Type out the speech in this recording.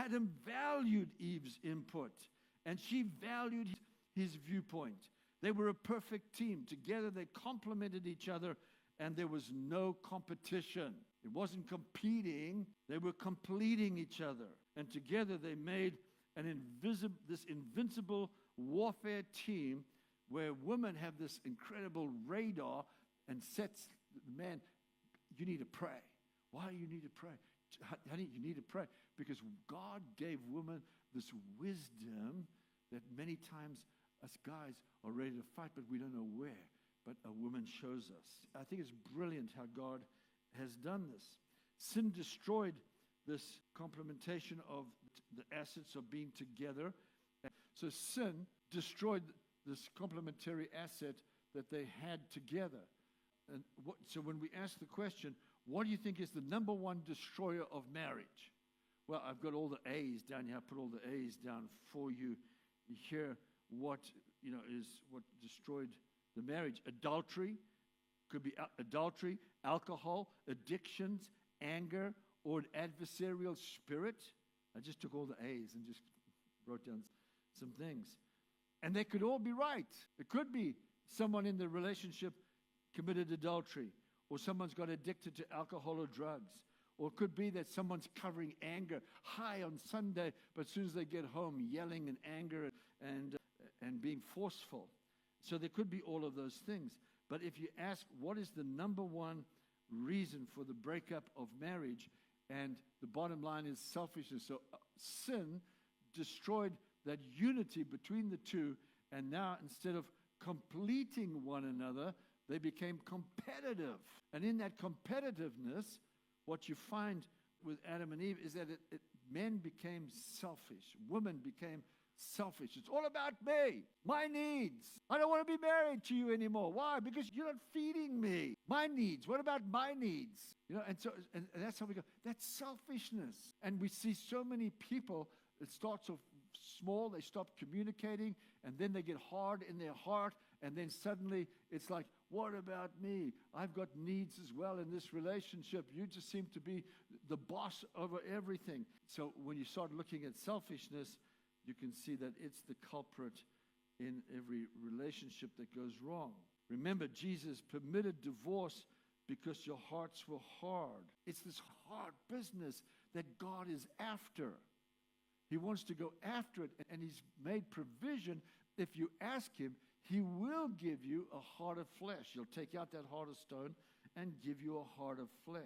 Adam valued Eve's input, and she valued his viewpoint. They were a perfect team. Together they complemented each other, and there was no competition. It wasn't competing. They were completing each other. And together they made this invincible warfare team where women have this incredible radar and sets the man, you need to pray. Why do you need to pray? Honey, you need to pray because God gave women this wisdom that many times us guys are ready to fight, but we don't know where. But a woman shows us. I think it's brilliant how God has done this. Sin destroyed this complementation of the assets of being together. So sin destroyed this complementary asset that they had together. And so when we ask the question, what do you think is the number one destroyer of marriage? Well, I've got all the A's down here. I put all the A's down for you. You hear what is what destroyed the marriage. Adultery, could be adultery, alcohol, addictions, anger, or an adversarial spirit. I just took all the A's and just wrote down some things. And they could all be right. It could be someone in the relationship committed adultery, or someone's got addicted to alcohol or drugs, or it could be that someone's covering anger high on Sunday, but as soon as they get home, yelling in anger and being forceful. So there could be all of those things. But if you ask, what is the number one reason for the breakup of marriage? And the bottom line is selfishness. So sin destroyed that unity between the two, and now instead of completing one another, they became competitive. And in that competitiveness, what you find with Adam and Eve is that men became selfish. Women became selfish. It's all about me, my needs. I don't want to be married to you anymore. Why? Because you're not feeding me. My needs. What about my needs? And that's how we go. That's selfishness. And we see so many people, it starts off small, they stop communicating, and then they get hard in their heart, and then suddenly it's like, what about me? I've got needs as well in this relationship. You just seem to be the boss over everything. So when you start looking at selfishness, you can see that it's the culprit in every relationship that goes wrong. Remember, Jesus permitted divorce because your hearts were hard. It's this hard business that God is after. He wants to go after it, and he's made provision. If you ask him, he will give you a heart of flesh. He'll take out that heart of stone and give you a heart of flesh.